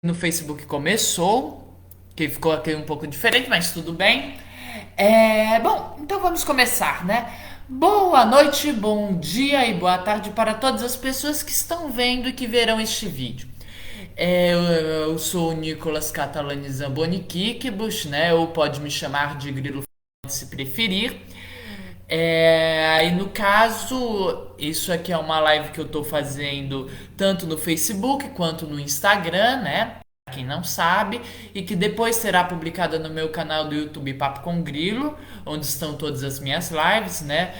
No Facebook começou, que ficou aqui um pouco diferente, mas tudo bem. Bom, então vamos começar, né? Boa noite, bom dia e boa tarde para todas as pessoas que estão vendo e que verão este vídeo. Eu sou o Nicolas Catalani Zamboni Kikbush, né? Ou pode me chamar de Grilo se preferir. Aí no caso, isso aqui é uma live que eu tô fazendo tanto no Facebook quanto no Instagram, né? Pra quem não sabe, e que depois será publicada no meu canal do YouTube Papo com Grilo, onde estão todas as minhas lives, né?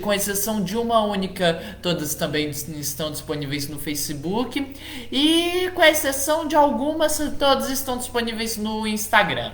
Com exceção de uma única, todas também estão disponíveis no Facebook, e com exceção de algumas, todas estão disponíveis no Instagram.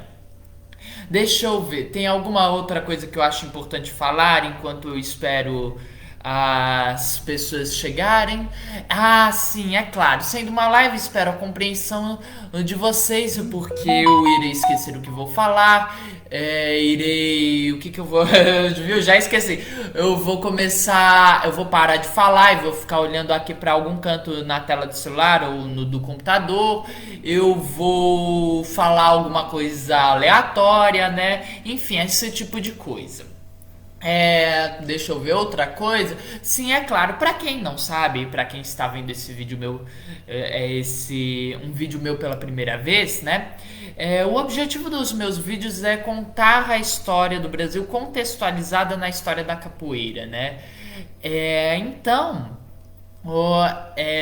Deixa eu ver, tem alguma outra coisa que eu acho importante falar enquanto eu espero as pessoas chegarem? Ah, sim, é claro. Sendo uma live, espero a compreensão de vocês, porque eu irei esquecer o que vou falar. Irei. O que eu vou. Viu? Já esqueci. Eu vou começar. Eu vou parar de falar e vou ficar olhando aqui para algum canto na tela do celular ou do computador. Eu vou falar alguma coisa aleatória, né? Enfim, esse tipo de coisa. Deixa eu ver outra coisa. Sim, é claro, pra quem não sabe, pra quem está vendo esse vídeo meu, esse um vídeo meu pela primeira vez, né? O objetivo dos meus vídeos é contar a história do Brasil contextualizada na história da capoeira, né? Então,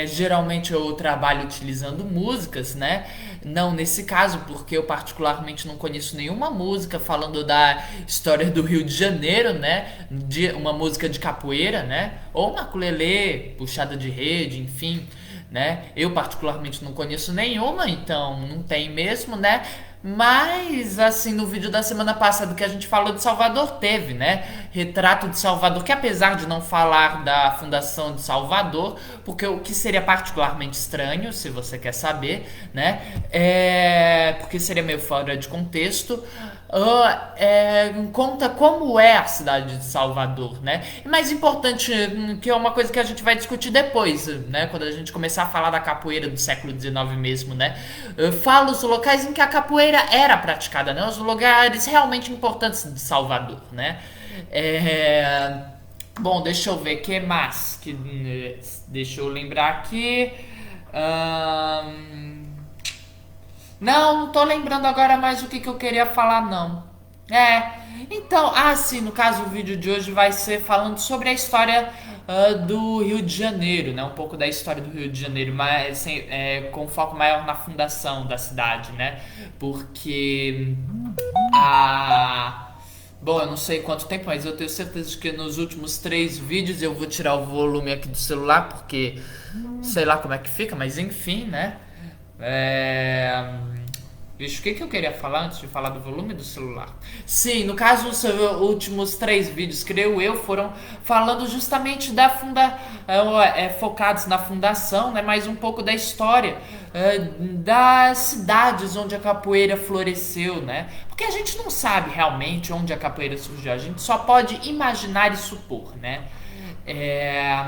geralmente eu trabalho utilizando músicas, né? Não nesse caso, porque eu particularmente não conheço nenhuma música falando da história do Rio de Janeiro, né? De uma música de capoeira, né? Ou uma ukulele, puxada de rede, enfim, né? Eu particularmente não conheço nenhuma, então não tem mesmo, né? Mas, assim, no vídeo da semana passada que a gente falou de Salvador, teve, né? Retrato de Salvador, que apesar de não falar da fundação de Salvador, porque o que seria particularmente estranho, se você quer saber, né? Porque seria meio fora de contexto. Conta como é a cidade de Salvador, né? E mais importante, que é uma coisa que a gente vai discutir depois, né? Quando a gente começar a falar da capoeira do século XIX mesmo, né? Fala os locais em que a capoeira era praticada, né? Os lugares realmente importantes de Salvador, né? É... Bom, deixa eu ver o que mais. Deixa eu lembrar aqui. Ahn, não tô lembrando agora mais o que eu queria falar, não. Então, sim, no caso o vídeo de hoje vai ser falando sobre a história do Rio de Janeiro, né? Um pouco da história do Rio de Janeiro, mas com foco maior na fundação da cidade, né? Porque a. Bom, eu não sei quanto tempo, mas eu tenho certeza de que nos últimos três vídeos eu vou tirar o volume aqui do celular, porque sei lá como é que fica, mas enfim, né? É... Vixe, o que eu queria falar antes de falar do volume do celular? Sim, no caso, os últimos três vídeos, creio eu, foram falando justamente da focados na fundação, né? Mas um pouco da história das cidades onde a capoeira floresceu, né? Porque a gente não sabe realmente onde a capoeira surgiu, a gente só pode imaginar e supor, né? É,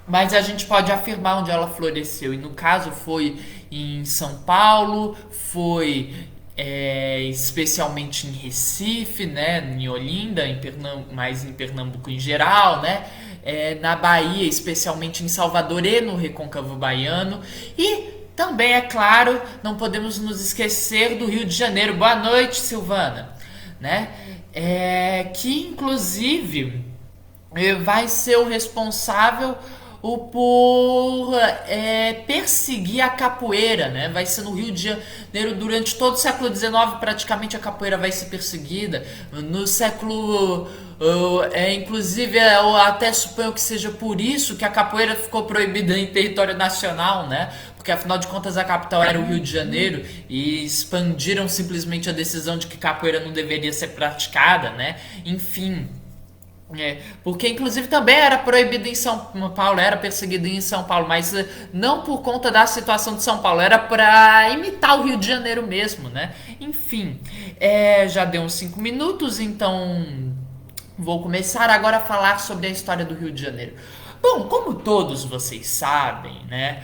mas a gente pode afirmar onde ela floresceu. E no caso foi em São Paulo, foi especialmente em Recife, né, em Olinda, mais em Pernambuco em geral, né, na Bahia, especialmente em Salvador e no Recôncavo Baiano. E também, é claro, não podemos nos esquecer do Rio de Janeiro. Boa noite, Silvana. Né? Que inclusive vai ser o responsável por perseguir a capoeira, né? Vai ser no Rio de Janeiro durante todo o século XIX, praticamente a capoeira vai ser perseguida. No século inclusive, eu até suponho que seja por isso que a capoeira ficou proibida em território nacional, né? Porque afinal de contas a capital era o Rio de Janeiro e expandiram simplesmente a decisão de que capoeira não deveria ser praticada, né? Enfim. Porque inclusive também era proibido em São Paulo, era perseguido em São Paulo, mas não por conta da situação de São Paulo, era pra imitar o Rio de Janeiro mesmo, né? Enfim, já deu uns 5 minutos, então vou começar agora a falar sobre a história do Rio de Janeiro. Bom, como todos vocês sabem, né?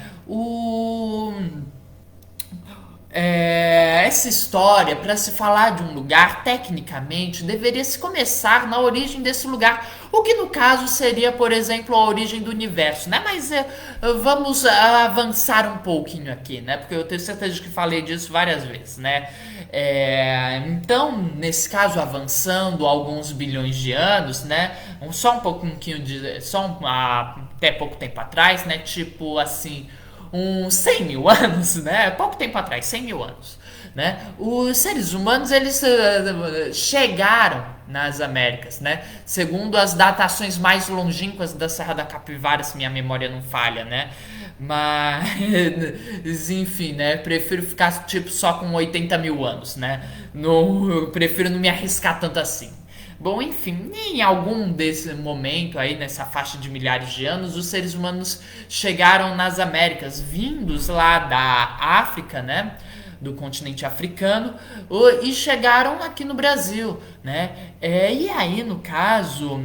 essa história, para se falar de um lugar, tecnicamente, deveria se começar na origem desse lugar. O que no caso seria, por exemplo, a origem do universo, né? Mas vamos avançar um pouquinho aqui, né? Porque eu tenho certeza de que falei disso várias vezes, né? Então, nesse caso, avançando alguns bilhões de anos, né? Só um pouquinho de. Até pouco tempo atrás, né? Tipo assim uns 100 mil anos, né? Pouco tempo atrás, 100 mil anos, né? Os seres humanos, eles chegaram nas Américas, né? Segundo as datações mais longínquas da Serra da Capivara, se minha memória não falha, né? Mas, enfim, né? Prefiro ficar, tipo, só com 80 mil anos, né? Eu prefiro não me arriscar tanto assim. Bom, enfim, em algum desse momento aí, nessa faixa de milhares de anos, os seres humanos chegaram nas Américas, vindos lá da África, né? Do continente africano, e chegaram aqui no Brasil, né? E aí, no caso,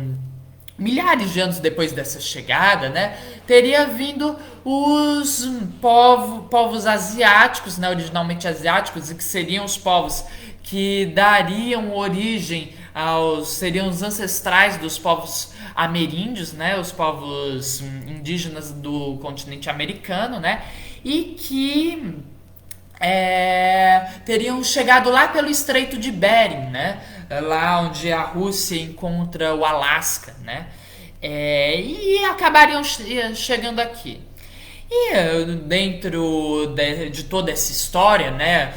milhares de anos depois dessa chegada, né, teria vindo os povos asiáticos, né, originalmente asiáticos, e que seriam os povos que dariam origem seriam os ancestrais dos povos ameríndios, né, os povos indígenas do continente americano, né, e que teriam chegado lá pelo Estreito de Bering, né? Lá onde a Rússia encontra o Alasca, né? E acabariam chegando aqui. E dentro de toda essa história, né?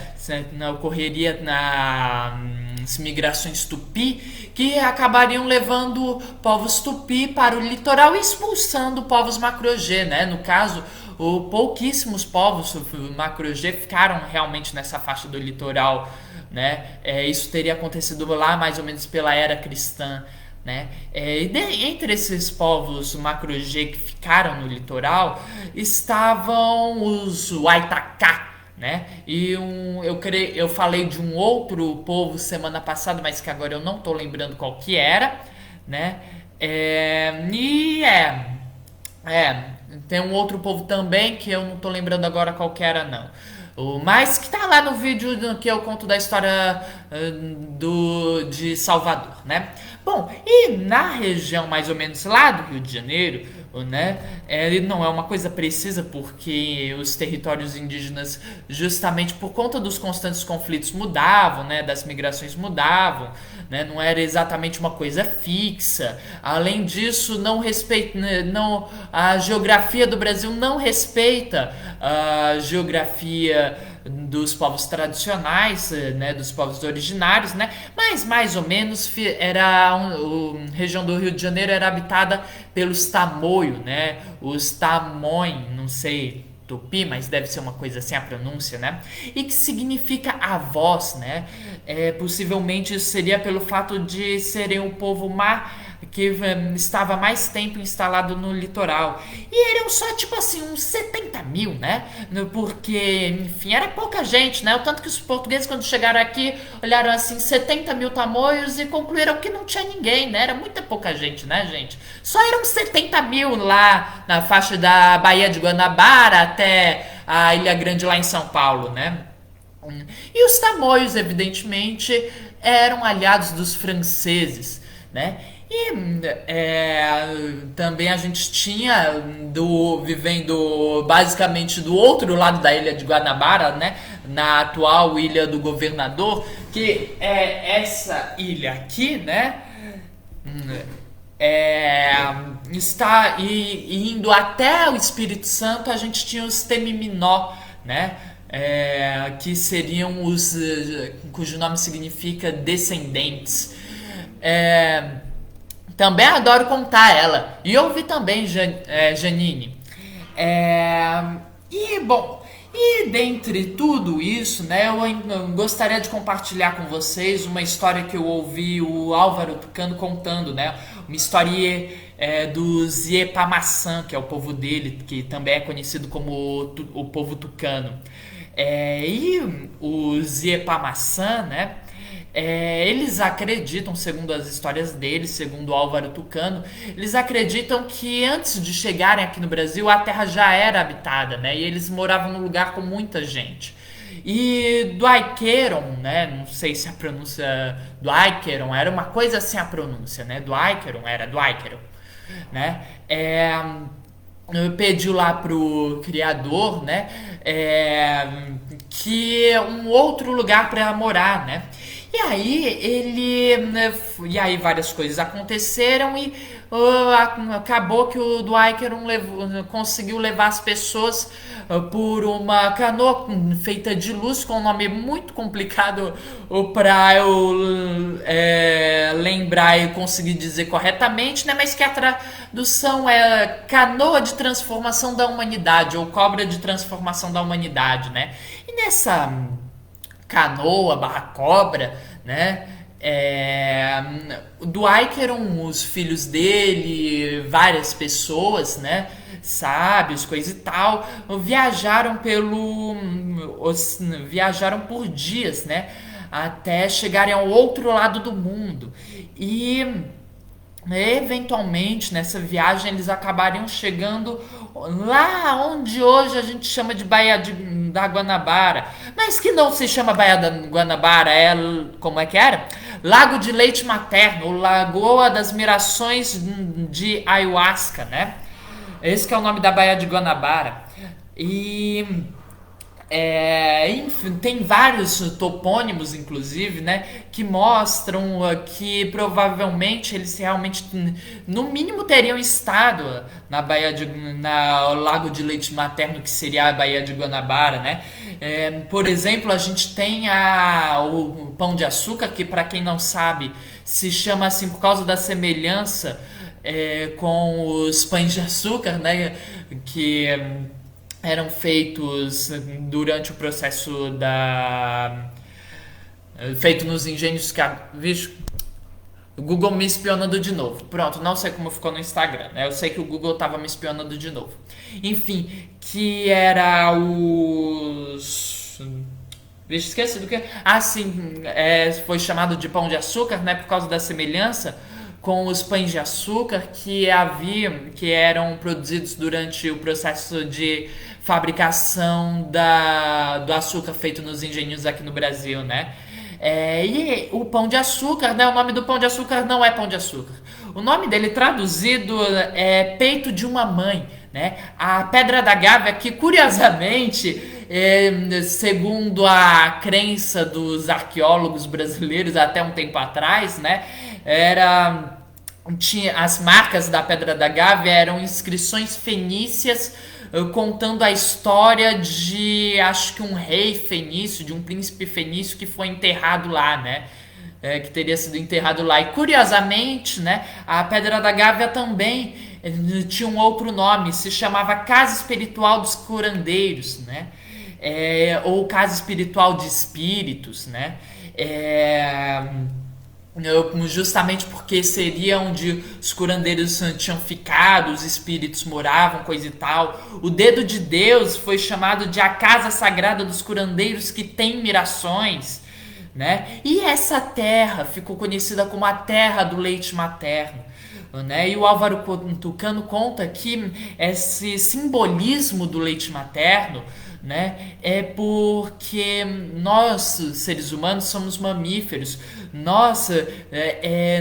Ocorreria nas migrações tupi, que acabariam levando povos tupi para o litoral e expulsando povos macro-G, né? No caso, pouquíssimos povos macro-G ficaram realmente nessa faixa do litoral, né? Isso teria acontecido lá mais ou menos pela era cristã, né? Entre esses povos macro-G que ficaram no litoral estavam os Waitaka, né? E eu falei de um outro povo semana passada, mas que agora eu não estou lembrando qual que era, né? Tem um outro povo também que eu não tô lembrando agora qual que era, não. Mas que tá lá no vídeo que eu conto da história de Salvador, né? Bom, e na região mais ou menos lá do Rio de Janeiro, né? Não é uma coisa precisa porque os territórios indígenas, justamente por conta dos constantes conflitos, mudavam, né? Das migrações mudavam, né? Não era exatamente uma coisa fixa. Além disso, a geografia do Brasil não respeita a geografia dos povos tradicionais, né, dos povos originários, né, mas mais ou menos a região do Rio de Janeiro era habitada pelos tamoio, né, os tamoim, não sei tupi, mas deve ser uma coisa assim a pronúncia, né, e que significa avós, né, possivelmente isso seria pelo fato de serem o povo que estava mais tempo instalado no litoral. E eram só, tipo assim, uns 70 mil, né? Porque, enfim, era pouca gente, né? O tanto que os portugueses, quando chegaram aqui, olharam assim, 70 mil tamoios e concluíram que não tinha ninguém, né? Era muita pouca gente, né, gente? Só eram 70 mil lá na faixa da Baía de Guanabara até a Ilha Grande lá em São Paulo, né? E os tamoios, evidentemente, eram aliados dos franceses, né? E também a gente tinha vivendo basicamente do outro lado da ilha de Guanabara, né, na atual ilha do Governador, que é essa ilha aqui, né, está indo até o Espírito Santo. A gente tinha os Temiminó, né, que seriam os cujo nome significa descendentes. Também adoro contar ela. E ouvi também, Janine. E dentre tudo isso, né, eu gostaria de compartilhar com vocês uma história que eu ouvi o Álvaro Tucano contando, né? Uma história dos Iepamaçã, que é o povo dele, que também é conhecido como o povo tucano. E os Iepamaçã, né? Eles acreditam, segundo as histórias deles, segundo o Álvaro Tucano, eles acreditam que antes de chegarem aqui no Brasil a terra já era habitada, né? E eles moravam num lugar com muita gente. E Duiqueron, né? Não sei se a pronúncia Duiqueron era uma coisa assim a pronúncia, né? Duiqueron era Duiqueron, né? Pediu lá pro criador, né? Que um outro lugar para morar, né? E aí e aí várias coisas aconteceram e acabou que o Dwight conseguiu levar as pessoas por uma canoa feita de luz com um nome muito complicado para eu lembrar e conseguir dizer corretamente, né? Mas que a tradução é canoa de transformação da humanidade ou cobra de transformação da humanidade, né? E nessa canoa barra cobra, né? Do Ikeron, os filhos dele, várias pessoas, né? Sábios, coisa e tal, viajaram por dias, né? Até chegarem ao outro lado do mundo. E eventualmente nessa viagem eles acabariam chegando lá onde hoje a gente chama de da Guanabara, mas que não se chama Baía da Guanabara, como é que era? Lago de Leite Materno, ou Lagoa das Mirações de Ayahuasca, né? Esse que é o nome da Baía de Guanabara. E enfim, tem vários topônimos, inclusive, né, que mostram que provavelmente eles realmente, no mínimo, teriam estado na Lago de Leite Materno, que seria a Baía de Guanabara, né? Por exemplo, a gente tem o Pão de Açúcar, que para quem não sabe se chama assim por causa da semelhança com os pães de açúcar, né? Que eram feitos durante o processo feito nos engenhos vixe, o Google me espionando de novo. Pronto, não sei como ficou no Instagram, né? Eu sei que o Google tava me espionando de novo. Enfim, que era vixe, esqueci do que. Ah, sim, foi chamado de pão de açúcar, né? Por causa da semelhança com os pães de açúcar que eram produzidos durante o processo de fabricação do açúcar feito nos engenhos aqui no Brasil, né? E o pão de açúcar, né? O nome do pão de açúcar não é pão de açúcar. O nome dele traduzido é peito de uma mãe, né? A Pedra da Gávea, que curiosamente, segundo a crença dos arqueólogos brasileiros até um tempo atrás, né? Tinha as marcas da Pedra da Gávea eram inscrições fenícias contando a história de, acho que um rei fenício, de um príncipe fenício que foi enterrado lá, né? Que teria sido enterrado lá. E curiosamente, né, a Pedra da Gávea também tinha um outro nome, se chamava Casa Espiritual dos Curandeiros, né? Ou Casa Espiritual de Espíritos, né? Justamente porque seria onde os curandeiros tinham ficado, os espíritos moravam, coisa e tal. O dedo de Deus foi chamado de a casa sagrada dos curandeiros que tem mirações, né? E essa terra ficou conhecida como a terra do leite materno, né? E o Álvaro Tucano conta que esse simbolismo do leite materno, né, é porque nós, seres humanos, somos mamíferos. Nós,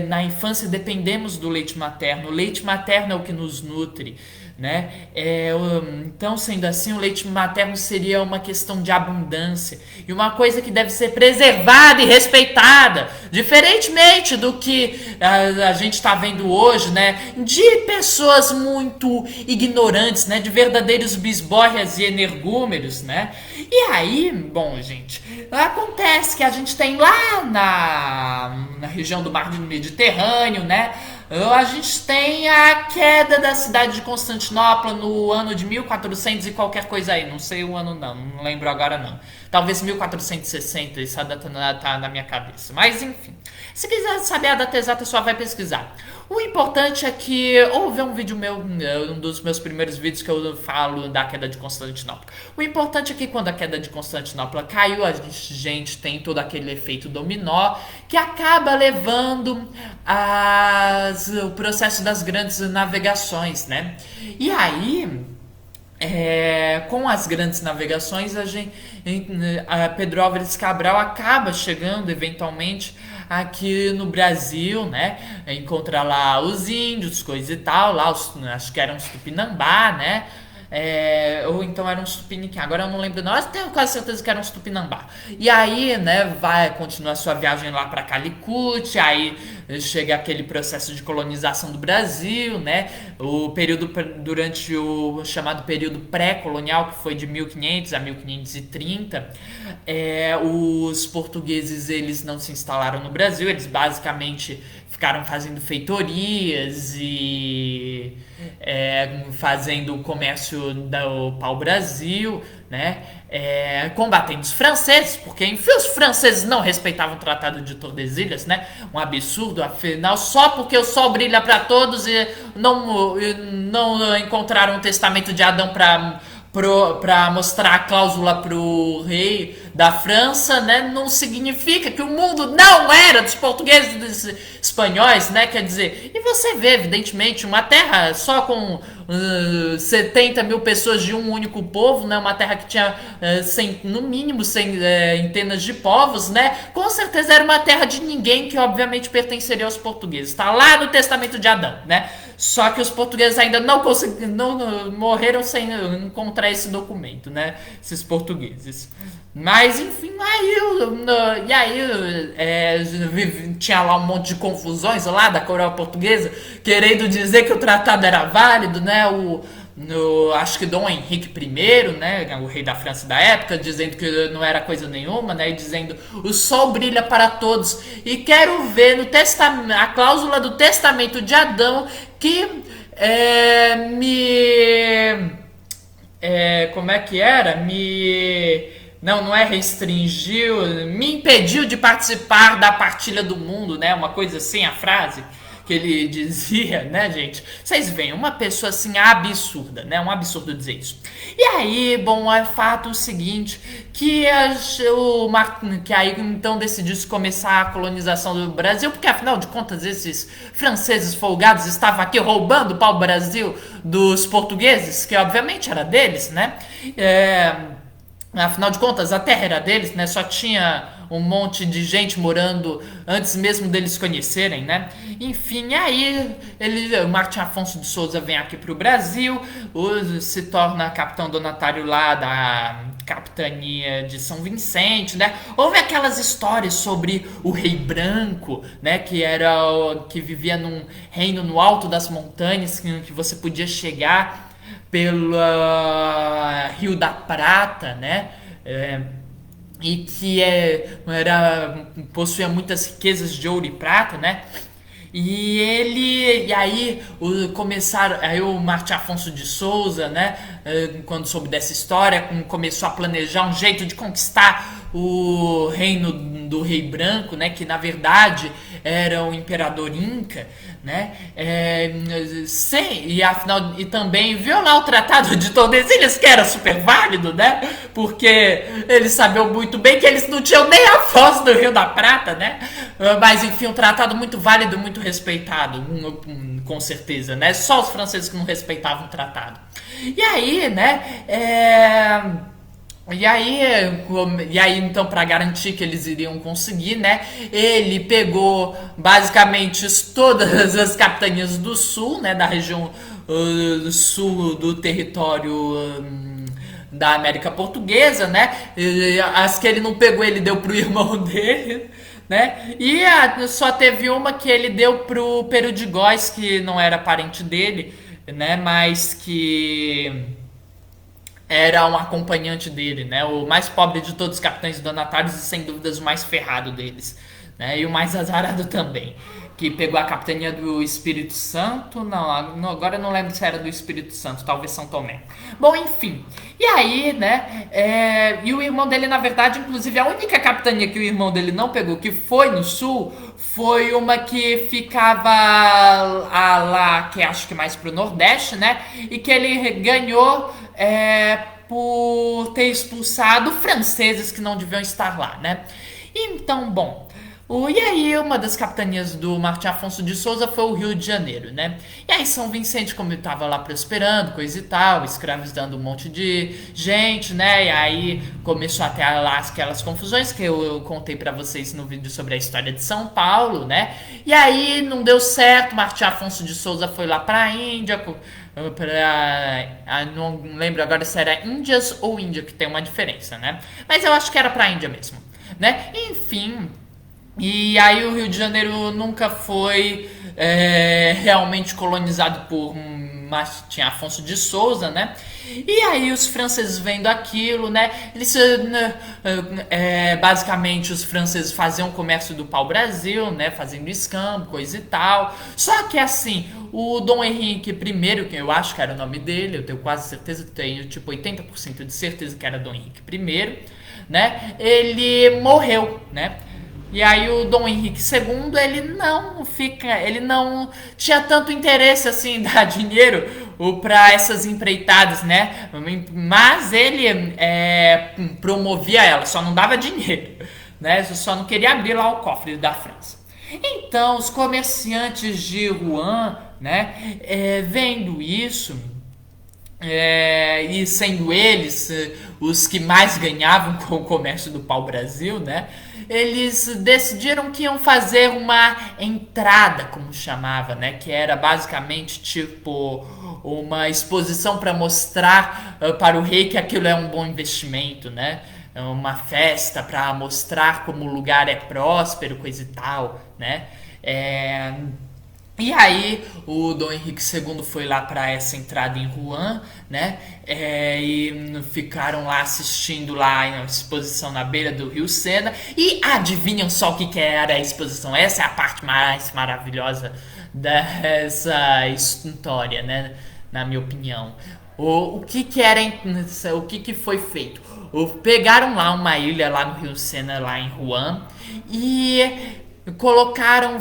na infância, dependemos do leite materno. O leite materno é o que nos nutre, né? Então, sendo assim, o leite materno seria uma questão de abundância e uma coisa que deve ser preservada e respeitada, diferentemente do que a gente está vendo hoje, né? De pessoas muito ignorantes, né? De verdadeiros bisbórrias e energúmeros, né? E aí, bom, gente, acontece que a gente tem lá na região do Mar Mediterrâneo, né? A gente tem a queda da cidade de Constantinopla no ano de 1400 e qualquer coisa aí. Não sei o ano não lembro agora não. Talvez 1460, essa data tá na minha cabeça. Mas enfim, se quiser saber a data exata, só vai pesquisar. O importante é que houve um vídeo meu, um dos meus primeiros vídeos que eu falo da queda de Constantinopla. O importante é que quando a queda de Constantinopla caiu, a gente tem todo aquele efeito dominó que acaba levando o processo das grandes navegações, né? E aí Com as grandes navegações, a Pedro Álvares Cabral acaba chegando eventualmente aqui no Brasil, né? Encontra lá os índios, coisa e tal, lá acho que eram os Tupinambá, né? Ou então eram os Tupiniquim, agora eu não lembro não, mas tenho quase certeza que eram os Tupinambá. E aí, né, vai continuar sua viagem lá para Calicut, aí chega aquele processo de colonização do Brasil, né? O período durante o chamado período pré-colonial, que foi de 1500 a 1530, os portugueses eles não se instalaram no Brasil, eles basicamente ficaram fazendo feitorias e fazendo o comércio do pau-brasil, né? Combatendo os franceses, porque enfim os franceses não respeitavam o Tratado de Tordesilhas, né? Um absurdo, afinal, só porque o sol brilha para todos e não encontraram o testamento de Adão para mostrar a cláusula pro rei da França, né, não significa que o mundo não era dos portugueses e dos espanhóis, né, quer dizer, e você vê, evidentemente, uma terra só com 70 mil pessoas de um único povo, né, uma terra que tinha no mínimo centenas de povos, né, com certeza era uma terra de ninguém que obviamente pertenceria aos portugueses, tá lá no testamento de Adão, né, só que os portugueses ainda não morreram sem encontrar esse documento, né? Esses portugueses. Mas, enfim, tinha lá um monte de confusões lá da coroa portuguesa, querendo dizer que o tratado era válido, né? Acho que Dom Henrique I, né, o rei da França da época, dizendo que não era coisa nenhuma, né, e dizendo o sol brilha para todos. E quero ver no a cláusula do testamento de Adão que como é que era? Não é restringiu, me impediu de participar da partilha do mundo, né? Uma coisa assim, a frase que ele dizia, né, gente? Vocês veem, uma pessoa assim absurda, né? Um absurdo dizer isso. E aí, bom, é fato o seguinte, que aí então decidiu-se começar a colonização do Brasil, porque afinal de contas esses franceses folgados estavam aqui roubando o pau-brasil dos portugueses, que obviamente era deles, né? Afinal de contas, a terra era deles, né? Só tinha um monte de gente morando antes mesmo deles conhecerem, né? Enfim, aí o Martim Afonso de Souza vem aqui pro Brasil, se torna capitão donatário lá da capitania de São Vicente, né? Houve aquelas histórias sobre o Rei Branco, né? Que vivia num reino no alto das montanhas, que você podia chegar pelo Rio da Prata, né? E que possuía muitas riquezas de ouro e prata, né? E aí o Martim Afonso de Souza, né, quando soube dessa história, começou a planejar um jeito de conquistar o reino do Rei Branco, né, que na verdade era o imperador Inca, né, e também violar o Tratado de Tordesilhas, que era super válido, né, porque eles sabiam muito bem que eles não tinham nem a foz do Rio da Prata, né, mas enfim, um tratado muito válido, muito respeitado, com certeza, né, só os franceses que não respeitavam o tratado. E aí, né, E aí, então, para garantir que eles iriam conseguir, né, ele pegou basicamente todas as capitanias do sul, né, da região sul do território da América Portuguesa, né, as que ele não pegou, ele deu pro irmão dele, né, e só teve uma que ele deu pro Pero de Góis, que não era parente dele, né, mas que era um acompanhante dele, né? O mais pobre de todos os capitães donatários e sem dúvidas o mais ferrado deles, né? E o mais azarado também, que pegou a capitania do Espírito Santo, agora eu não lembro se era do Espírito Santo, talvez São Tomé. Bom, enfim, e aí, né, e o irmão dele, na verdade, inclusive a única capitania que o irmão dele não pegou, que foi no sul, foi uma que ficava lá, que acho que mais pro Nordeste, né, e que ele ganhou por ter expulsado franceses que não deviam estar lá, né. Então, bom, E aí, uma das capitanias do Martim Afonso de Souza foi o Rio de Janeiro, né? E aí, São Vicente, como estava lá prosperando, coisa e tal, escravos dando um monte de gente, né? E aí começou a ter lá aquelas confusões que eu contei pra vocês no vídeo sobre a história de São Paulo, né? E aí não deu certo, Martim Afonso de Souza foi lá pra Índia, não lembro agora se era Índias ou Índia, que tem uma diferença, né? Mas eu acho que era pra Índia mesmo, né? Enfim. E aí o Rio de Janeiro nunca foi realmente colonizado por Martim Afonso de Souza, né? E aí os franceses vendo aquilo, né? Eles basicamente os franceses faziam o comércio do pau-brasil, né? Fazendo escambo, coisa e tal. Só que assim, o Dom Henrique I, que eu acho que era o nome dele, eu tenho quase certeza, tenho tipo 80% de certeza que era Dom Henrique I, né? Ele morreu, né? E aí o Dom Henrique II, ele não tinha tanto interesse assim em dar dinheiro para essas empreitadas, né? Mas ele promovia elas, só não dava dinheiro, né? Só não queria abrir lá o cofre da França. Então os comerciantes de Rouen, né, vendo isso, e sendo eles os que mais ganhavam com o comércio do pau-brasil, né? Eles decidiram que iam fazer uma entrada, como chamava, né? Que era basicamente tipo uma exposição para mostrar para o rei que aquilo é um bom investimento, né? Uma festa para mostrar como o lugar é próspero, coisa e tal, né? E aí o Dom Henrique II foi lá para essa entrada em Rouen, né? E ficaram lá assistindo lá a exposição na beira do Rio Sena. E adivinham só o que era a exposição? Essa é a parte mais maravilhosa dessa história, né? Na minha opinião. O que foi feito? Pegaram lá uma ilha lá no Rio Sena, lá em Rouen, e colocaram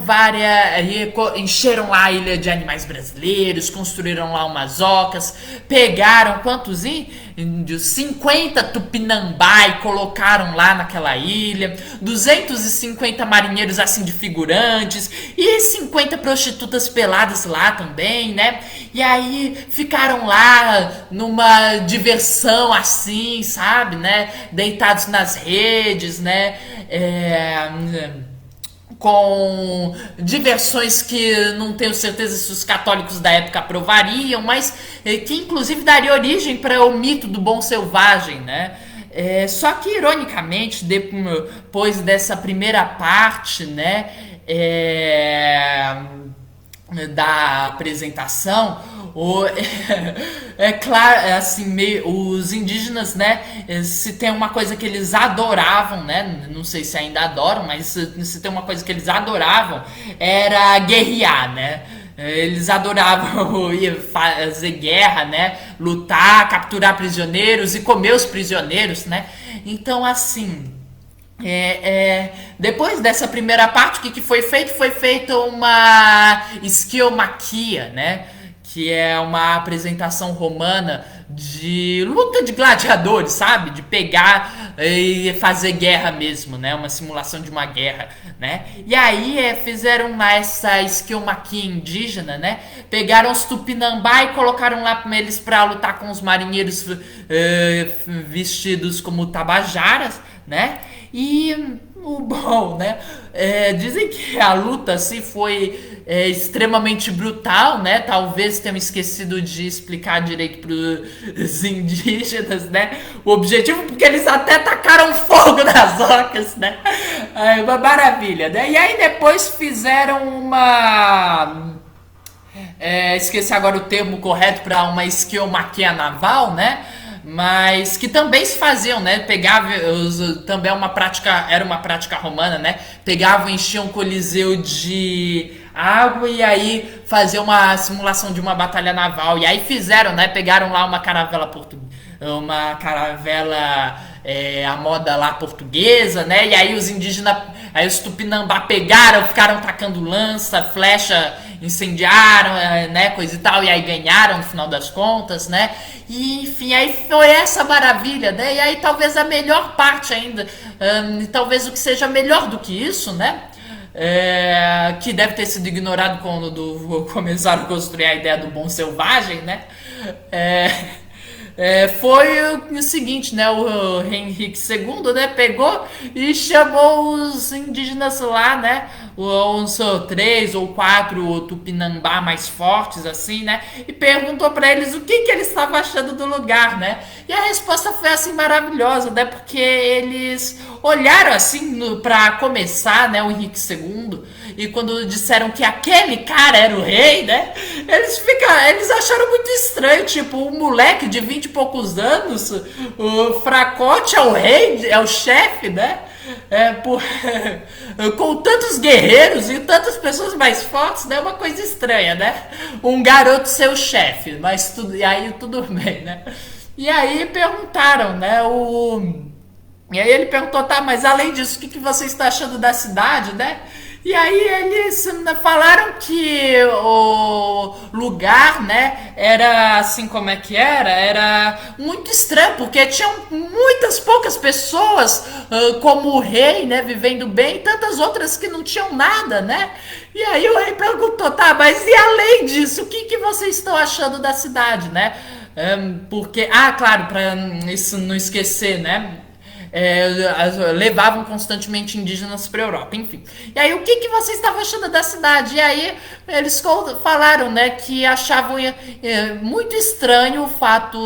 encheram lá a ilha de animais brasileiros, construíram lá umas ocas, pegaram quantos índios? 50 Tupinambá e colocaram lá naquela ilha, 250 marinheiros assim de figurantes e 50 prostitutas peladas lá também, né? E aí ficaram lá numa diversão assim, sabe, né? Deitados nas redes, né? Com diversões que não tenho certeza se os católicos da época aprovariam, mas que inclusive daria origem para o mito do bom selvagem, né? Só que ironicamente, depois dessa primeira parte, né, da apresentação, claro, assim, os indígenas, né, se tem uma coisa que eles adoravam, né, não sei se ainda adoram, mas se tem uma coisa que eles adoravam, era guerrear, né. Eles adoravam fazer guerra, né, lutar, capturar prisioneiros e comer os prisioneiros, né. Então, assim, depois dessa primeira parte, o que foi feito? Foi feita uma esquiomaquia, né? Que é uma apresentação romana de luta de gladiadores, sabe? De pegar e fazer guerra mesmo, né? Uma simulação de uma guerra, né? E aí fizeram lá essa esquiomaquia indígena, né? Pegaram os Tupinambá e colocaram lá eles para lutar com os marinheiros vestidos como tabajaras, né? E o bom, né? Dizem que a luta assim foi extremamente brutal, né? Talvez tenham esquecido de explicar direito pros indígenas, né? O objetivo, porque eles até tacaram fogo nas ocas, né? Uma maravilha, né? E aí depois fizeram uma... esqueci agora o termo correto para uma esquiomaquia naval, né? Mas que também se faziam, né? Também era uma prática romana, né? Pegavam, enchiam o coliseu de água e aí faziam uma simulação de uma batalha naval. E aí fizeram, né? Pegaram lá uma caravela a moda lá portuguesa, né? E aí os indígenas, aí os Tupinambá pegaram, ficaram tacando lança, flecha, incendiaram, né, coisa e tal, e aí ganharam no final das contas, né? E enfim, aí foi essa maravilha, né? E aí talvez a melhor parte ainda, talvez o que seja melhor do que isso, né? que deve ter sido ignorado quando começaram a construir a ideia do bom selvagem, né? É, foi o seguinte, né? O rei Henrique II, né? Pegou e chamou os indígenas lá, né? Uns três ou quatro tupinambá mais fortes, assim, né? E perguntou pra eles o que eles estavam achando do lugar, né? E a resposta foi assim maravilhosa, né? Porque eles olharam assim pra começar, né? O Henrique II. E quando disseram que aquele cara era o rei, né? Eles acharam muito estranho, tipo, um moleque de 20 e poucos anos, o Fracote é o rei, é o chefe, né? Por, com tantos guerreiros e tantas pessoas mais fortes, né? É uma coisa estranha, né? Um garoto ser o chefe, mas tudo, e aí tudo bem, né? E aí perguntaram, né? E aí ele perguntou, tá, mas além disso, o que você está achando da cidade, né? E aí eles falaram que o lugar, né, era assim como é que era? Era muito estranho, porque tinham muitas poucas pessoas como o rei, né, vivendo bem, e tantas outras que não tinham nada, né? E aí o rei perguntou, tá, mas e além disso, o que vocês estão achando da cidade, né? Porque, claro, para isso não esquecer, né? Levavam constantemente indígenas para a Europa, enfim. E aí, o que você estava achando da cidade? E aí, eles falaram, né, que achavam muito estranho o fato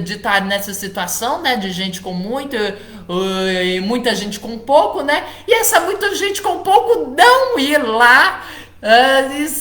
de estar nessa situação, né, de gente com muito e muita gente com pouco, né? E essa muita gente com pouco não ir lá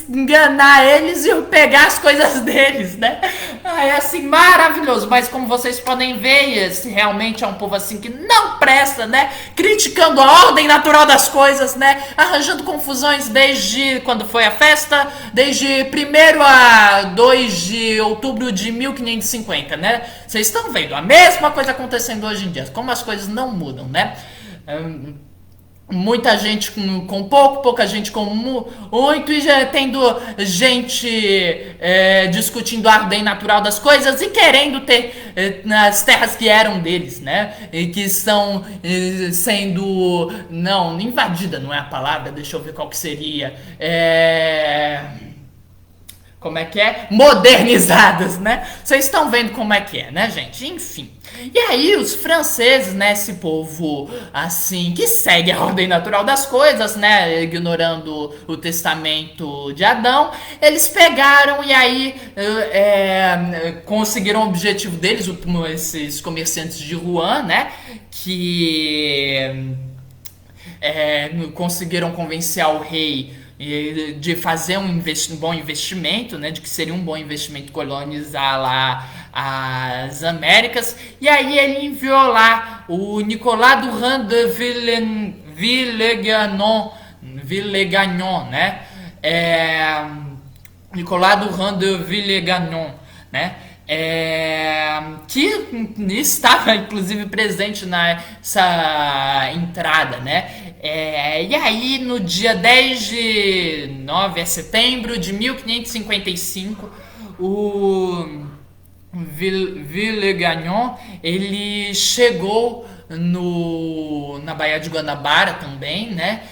enganar eles e pegar as coisas deles, né? É assim, maravilhoso. Mas como vocês podem ver, esse realmente é um povo assim que não presta, né? Criticando a ordem natural das coisas, né? Arranjando confusões desde quando foi a festa, desde 1º a 2 de outubro de 1550, né? Vocês estão vendo a mesma coisa acontecendo hoje em dia, como as coisas não mudam, né? Muita gente com pouco, pouca gente com muito, e já tendo gente discutindo a ordem natural das coisas e querendo ter as terras que eram deles, né? E que estão sendo, não, invadida não é a palavra, deixa eu ver qual que seria, como é que é? Modernizadas, né? Vocês estão vendo como é que é, né, gente? Enfim. E aí os franceses, né, esse povo assim que segue a ordem natural das coisas, né, ignorando o testamento de Adão, eles pegaram e aí conseguiram o objetivo deles, esses comerciantes de Rouen, né, que conseguiram convencer ao rei de fazer um bom investimento, né, de que seria um bom investimento colonizar lá as Américas, e aí ele enviou lá o Nicolas Durand de Villegagnon, né, Nicolas Durand de Villegagnon, né, que estava inclusive presente nessa entrada, né? E aí no dia 10 de 9 de setembro de 1555, o Villegagnon ele chegou na Baía de Guanabara também, né?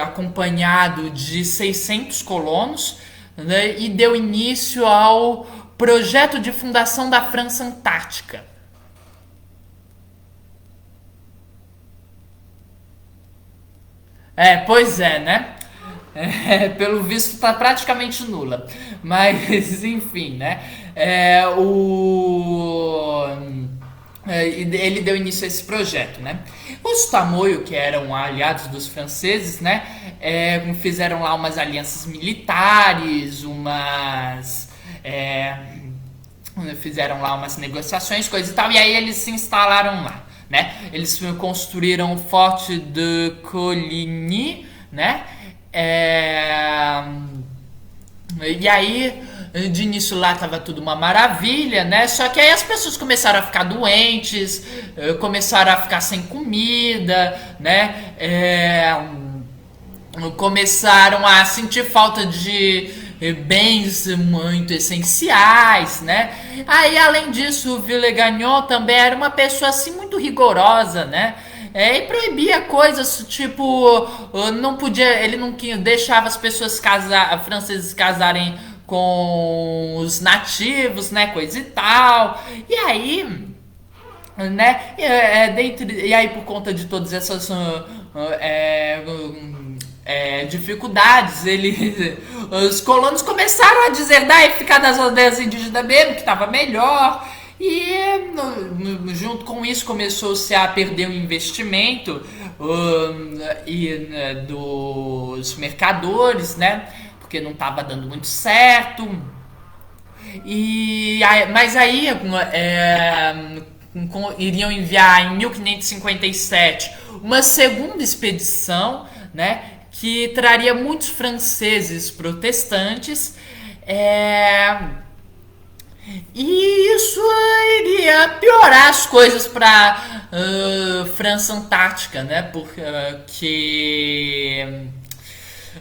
Acompanhado de 600 colonos, né? E deu início ao projeto de fundação da França Antártica. Pois é, né? Pelo visto tá praticamente nula. Mas, enfim, né? Ele deu início a esse projeto, né? Os Tamoio, que eram aliados dos franceses, né? Fizeram lá umas alianças militares, fizeram lá umas negociações, coisa e tal, e aí eles se instalaram lá, né? Eles construíram o Forte de Coligny, né? E aí, de início lá tava tudo uma maravilha, né? Só que aí as pessoas começaram a ficar doentes, começaram a ficar sem comida, né? Começaram a sentir falta de bens muito essenciais, né? Aí, além disso, o Villegagnon também era uma pessoa assim muito rigorosa, né? e proibia coisas tipo não podia, ele não deixava as pessoas franceses casarem com os nativos, né, coisa e tal. E aí, né? E aí, por conta de todas essas dificuldades, os colonos começaram a deserdar e ficar nas aldeias indígenas mesmo, que estava melhor. E junto com isso começou-se a perder o investimento dos mercadores, né? Porque não estava dando muito certo. Mas aí iriam enviar em 1557 uma segunda expedição, né, que traria muitos franceses protestantes. É, e isso iria piorar as coisas para França Antártica, né? Porque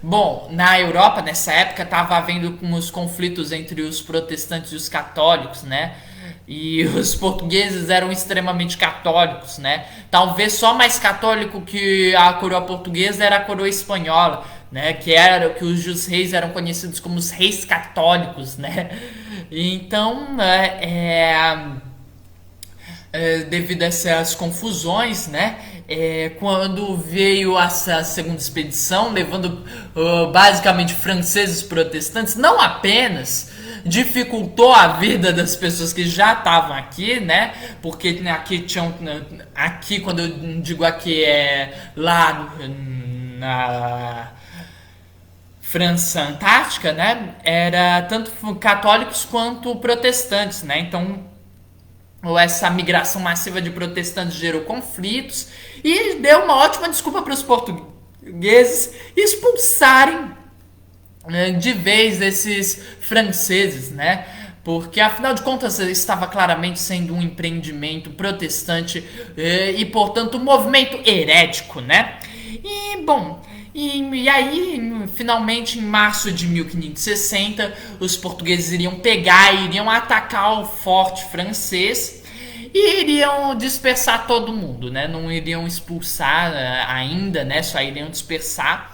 bom, na Europa nessa época estava havendo os conflitos entre os protestantes e os católicos, né? E os portugueses eram extremamente católicos, né? Talvez só mais católico que a coroa portuguesa era a coroa espanhola, né? Que os reis eram conhecidos como os reis católicos, né? Então, devido a essas confusões, né? Quando veio essa segunda expedição, levando basicamente franceses protestantes, não apenas dificultou a vida das pessoas que já estavam aqui, né? Porque aqui tinham, aqui quando eu digo aqui lá na França Antártica, né? Era tanto católicos quanto protestantes, né? Então essa migração massiva de protestantes gerou conflitos e deu uma ótima desculpa para os portugueses expulsarem de vez esses franceses, né? Porque afinal de contas estava claramente sendo um empreendimento protestante e portanto um movimento herético, né? E bom, e aí, finalmente, em março de 1560, os portugueses iriam pegar e iriam atacar o forte francês e iriam dispersar todo mundo, né? Não iriam expulsar ainda, né? Só iriam dispersar.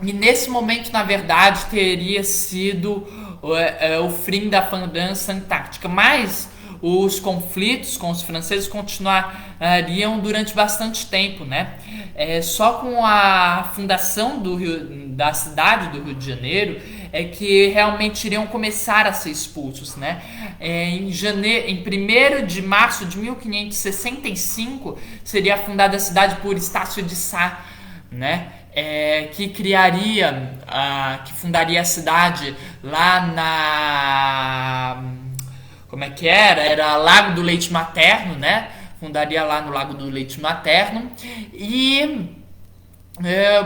E nesse momento, na verdade, teria sido o fim da França Antártica. Mas os conflitos com os franceses continuariam durante bastante tempo, né? Só com a fundação da cidade do Rio de Janeiro é que realmente iriam começar a ser expulsos, né? Em 1º de março de 1565 seria fundada a cidade por Estácio de Sá, né? Que que fundaria a cidade lá na... Como é que era? Era Lago do Leite Materno, né? Fundaria lá no Lago do Leite Materno. E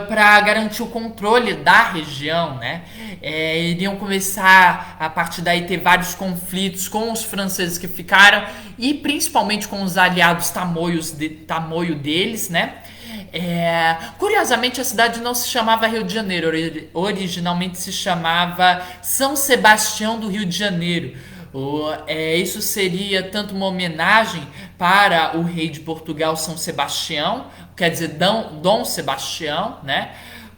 para garantir o controle da região, né? Iriam começar a partir daí ter vários conflitos com os franceses que ficaram e principalmente com os aliados tamoio deles, né? Curiosamente a cidade não se chamava Rio de Janeiro, originalmente se chamava São Sebastião do Rio de Janeiro. Isso seria tanto uma homenagem para o rei de Portugal São Sebastião, quer dizer Dom Sebastião, né?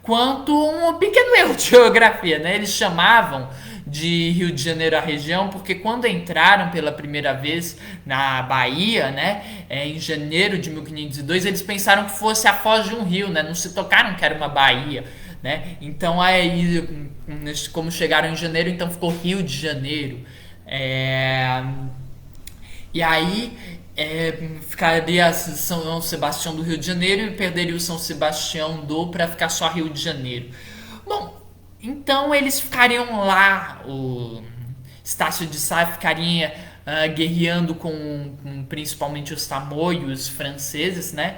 Quanto um pequeno erro de geografia, né? Eles chamavam de Rio de Janeiro a região porque quando entraram pela primeira vez na Bahia, né, em janeiro de 1502, eles pensaram que fosse a foz de um rio, né? Não se tocaram que era uma baía, né? Então aí, como chegaram em janeiro, então ficou Rio de Janeiro. E aí ficaria São Sebastião do Rio de Janeiro e perderia o São Sebastião para ficar só Rio de Janeiro. Bom, então eles ficariam lá, o Estácio de Sá ficaria guerreando com principalmente os tamoios franceses, né?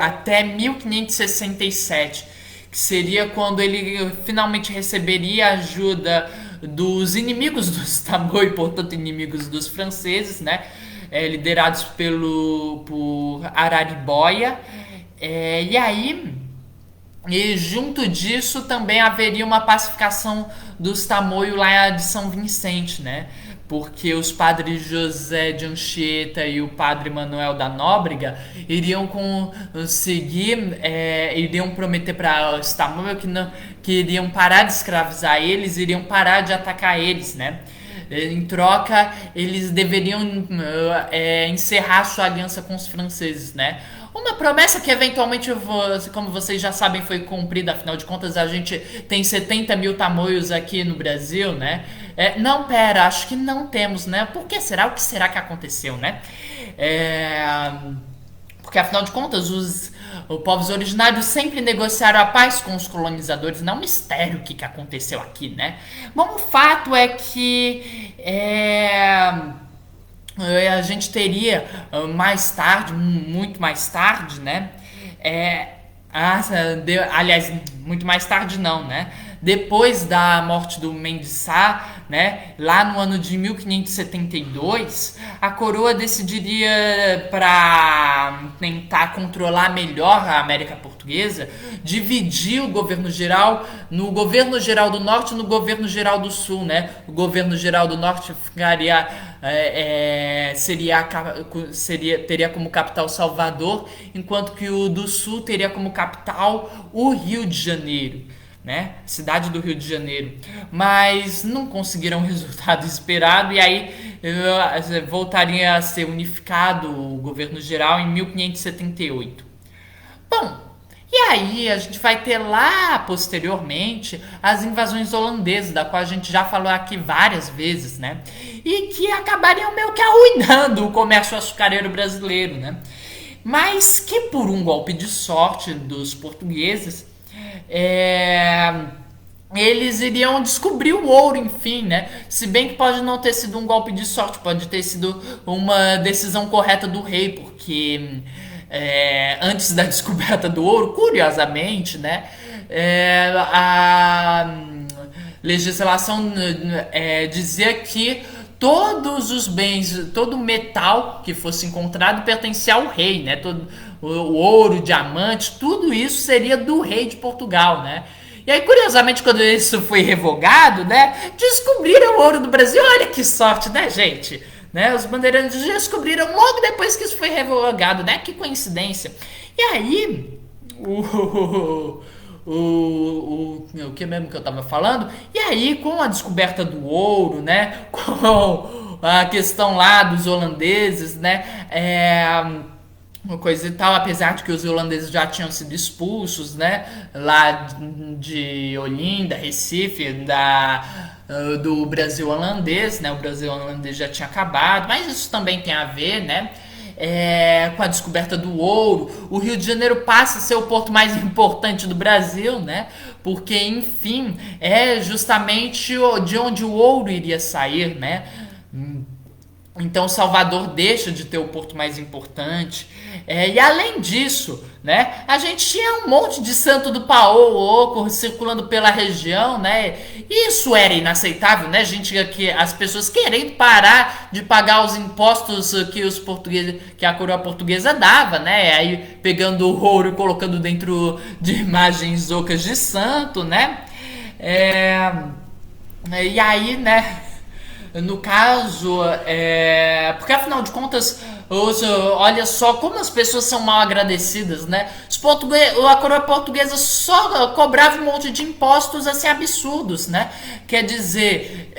Até 1567, que seria quando ele finalmente receberia a ajuda dos inimigos dos tamoios, portanto inimigos dos franceses, né? Liderados por Araribóia. E aí, junto disso também haveria uma pacificação dos tamoios lá de São Vicente, né? porque os padres José de Anchieta e o padre Manuel da Nóbrega iriam conseguir, iriam prometer para Istambul que iriam parar de escravizar eles, iriam parar de atacar eles, né? Em troca, eles deveriam encerrar sua aliança com os franceses, né? Uma promessa que eventualmente, como vocês já sabem, foi cumprida. Afinal de contas, a gente tem 70 mil tamoios aqui no Brasil, né? Não, pera, acho que não temos, né? Por que será? O que será que aconteceu, né? Porque afinal de contas, os povos originários sempre negociaram a paz com os colonizadores. Não é um mistério o que aconteceu aqui, né? Bom, o fato é que a gente teria mais tarde, muito mais tarde, né? Aliás, muito mais tarde não, né? Depois da morte do Mendes Sá, né, lá no ano de 1572, a coroa decidiria, para tentar controlar melhor a América Portuguesa, dividir o governo geral no governo geral do Norte e no governo geral do Sul, né? O governo geral do Norte ficaria teria como capital Salvador, enquanto que o do Sul teria como capital o Rio de Janeiro, né? Cidade do Rio de Janeiro. Mas não conseguiram o resultado esperado e aí voltaria a ser unificado o governo geral em 1578. Bom, e aí a gente vai ter lá posteriormente as invasões holandesas, da qual a gente já falou aqui várias vezes, né? E que acabariam meio que arruinando o comércio açucareiro brasileiro, né? Mas que por um golpe de sorte dos portugueses, eles iriam descobrir o ouro, enfim, né? Se bem que pode não ter sido um golpe de sorte, pode ter sido uma decisão correta do rei, porque antes da descoberta do ouro, curiosamente, né? A legislação dizia que todos os bens, todo o metal que fosse encontrado pertencia ao rei, né? Todo o ouro, diamante, tudo isso seria do rei de Portugal, né? E aí, curiosamente, quando isso foi revogado, né, descobriram o ouro do Brasil. Olha que sorte, né, gente? Né? Os bandeirantes descobriram logo depois que isso foi revogado, né? Que coincidência. E aí, o que mesmo que eu tava falando? E aí, com a descoberta do ouro, né? Com a questão lá dos holandeses, né? Uma coisa e tal, apesar de que os holandeses já tinham sido expulsos, né? Lá de Olinda, Recife, do Brasil holandês, né? O Brasil holandês já tinha acabado, mas isso também tem a ver, né? Com a descoberta do ouro, o Rio de Janeiro passa a ser o porto mais importante do Brasil, né? Porque, enfim, é justamente de onde o ouro iria sair, né? Então Salvador deixa de ter o porto mais importante. E além disso, né, a gente tinha um monte de santo do Paô circulando pela região, né? Isso era inaceitável, né, gente? Que as pessoas querendo parar de pagar os impostos que os portugueses, que a coroa portuguesa dava, né? Aí pegando o ouro e colocando dentro de imagens ocas de santo, né? E aí, né? No caso, porque afinal de contas, olha só como as pessoas são mal agradecidas, né? A coroa portuguesa só cobrava um monte de impostos assim absurdos, né? Quer dizer,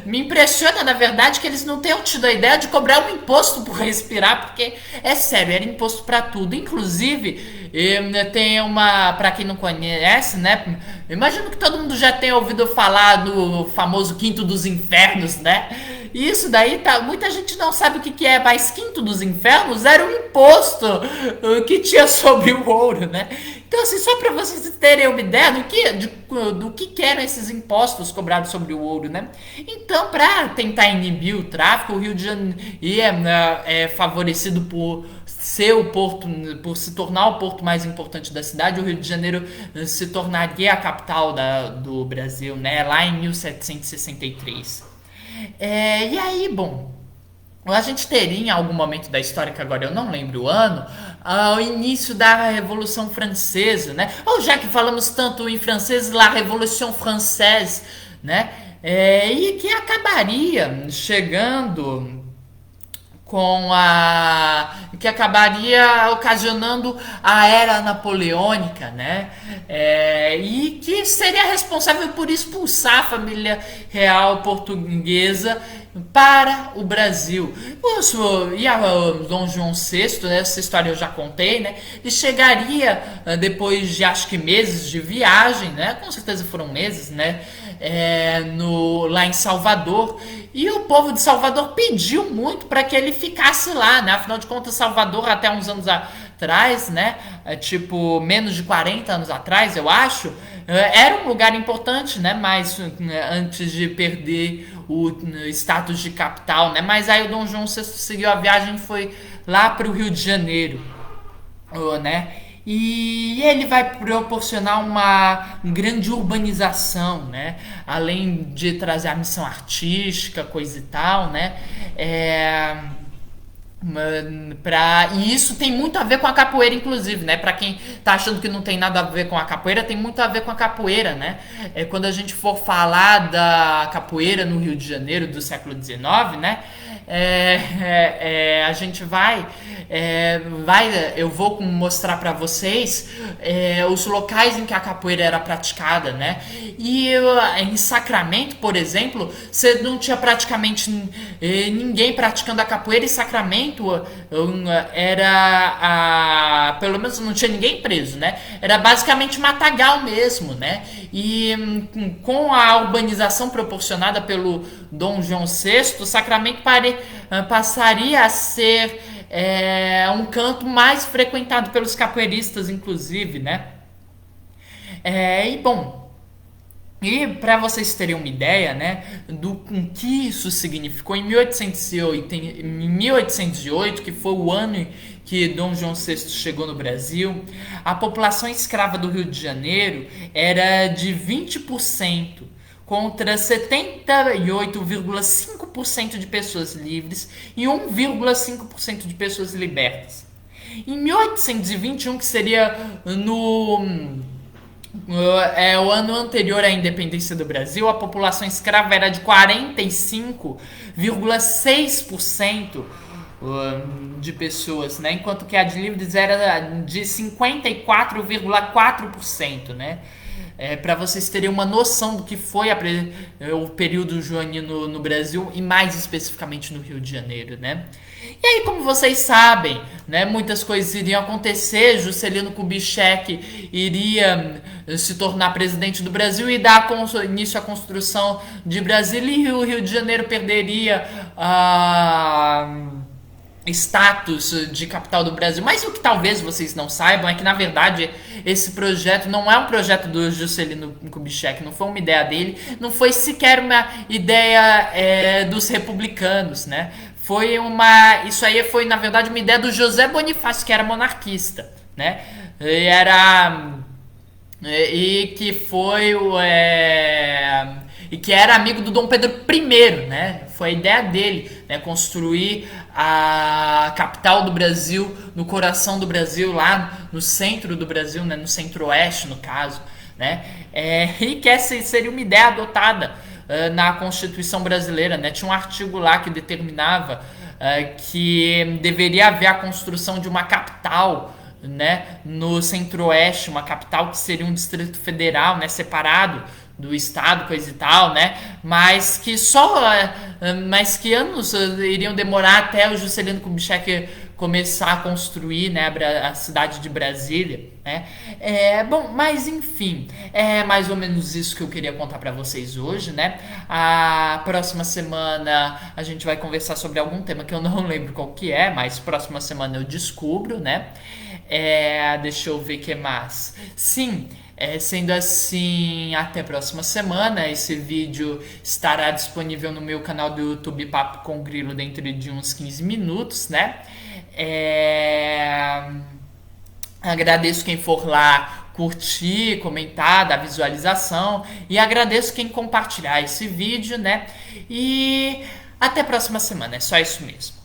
me impressiona na verdade que eles não tenham tido a ideia de cobrar um imposto por respirar, porque é sério, era imposto pra tudo, inclusive. Tem pra quem não conhece, né? Imagino que todo mundo já tenha ouvido falar do famoso Quinto dos Infernos, né? E isso daí, muita gente não sabe o que é, mas Quinto dos Infernos era um imposto que tinha sobre o ouro, né? Então, assim, só para vocês terem uma ideia do que eram esses impostos cobrados sobre o ouro, né? Então, para tentar inibir o tráfico, o Rio de Janeiro é favorecido por ser o porto, por se tornar o porto mais importante da cidade. O Rio de Janeiro se tornaria a capital do Brasil, né? Lá em 1763. E aí, bom, a gente teria em algum momento da história, que agora eu não lembro o ano, o início da Revolução Francesa, né? Ou já que falamos tanto em francês, La Révolution Française, né? e que acabaria chegando com a que acabaria ocasionando a era napoleônica, né? E que seria responsável por expulsar a família real portuguesa para o Brasil. E a Dom João VI, né, essa história eu já contei, né? Ele chegaria depois de acho que meses de viagem, né? Com certeza foram meses, né? Lá em Salvador. E o povo de Salvador pediu muito para que ele ficasse lá, né? Afinal de contas, Salvador até uns anos atrás, né? Tipo, menos de 40 anos atrás, eu acho, era um lugar importante, né? Mas antes de perder o status de capital, né? Mas aí o Dom João VI seguiu a viagem e foi lá para o Rio de Janeiro, né? E ele vai proporcionar uma grande urbanização, né? Além de trazer a missão artística, coisa e tal, né? E isso tem muito a ver com a capoeira, inclusive, né? Pra quem tá achando que não tem nada a ver com a capoeira, tem muito a ver com a capoeira, né? Quando a gente for falar da capoeira no Rio de Janeiro do século XIX, né? A gente eu vou mostrar para vocês os locais em que a capoeira era praticada, né? E em Sacramento, por exemplo, você não tinha praticamente ninguém praticando a capoeira. Em Sacramento pelo menos não tinha ninguém preso, né? Era basicamente matagal mesmo, né? E com a urbanização proporcionada pelo Dom João VI, Sacramento passaria a ser um canto mais frequentado pelos capoeiristas, inclusive, né? E para vocês terem uma ideia, né, do que isso significou, em 1808, que foi o ano que Dom João VI chegou no Brasil, a população escrava do Rio de Janeiro era de 20%, contra 78,5% de pessoas livres e 1,5% de pessoas libertas. Em 1821, que seria o ano anterior à independência do Brasil, a população escrava era de 45,6% de pessoas, né? Enquanto que a de livres era de 54,4%, né? Para vocês terem uma noção do que foi o período joanino no Brasil e mais especificamente no Rio de Janeiro, né? E aí, como vocês sabem, né, muitas coisas iriam acontecer. Juscelino Kubitschek iria se tornar presidente do Brasil e dar início à construção de Brasília, e o Rio de Janeiro perderia status de capital do Brasil. Mas o que talvez vocês não saibam é que, na verdade, esse projeto não é um projeto do Juscelino Kubitschek, não foi uma ideia dele, não foi sequer uma ideia dos republicanos, né? Isso aí foi, na verdade, uma ideia do José Bonifácio, que era monarquista, né? E que era amigo do Dom Pedro I, né? Foi a ideia dele, né? Construir a capital do Brasil, no coração do Brasil, lá no centro do Brasil, né? No centro-oeste, no caso, né? E que essa seria uma ideia adotada na Constituição brasileira, né? Tinha um artigo lá que determinava que deveria haver a construção de uma capital, né, no centro-oeste, uma capital que seria um distrito federal, né, separado do estado, coisa e tal, né, mas que anos iriam demorar até o Juscelino Kubitschek começar a construir, né, a cidade de Brasília, né? Mas enfim, é mais ou menos isso que eu queria contar para vocês hoje, né? A próxima semana a gente vai conversar sobre algum tema que eu não lembro qual que é, mas próxima semana eu descubro, né? Deixa eu ver o que mais. Sim, sendo assim, até a próxima semana. Esse vídeo estará disponível no meu canal do YouTube Papo com Grilo dentro de uns 15 minutos, né? Agradeço quem for lá curtir, comentar, dar visualização, e agradeço quem compartilhar esse vídeo, né? E até a próxima semana, é só isso mesmo.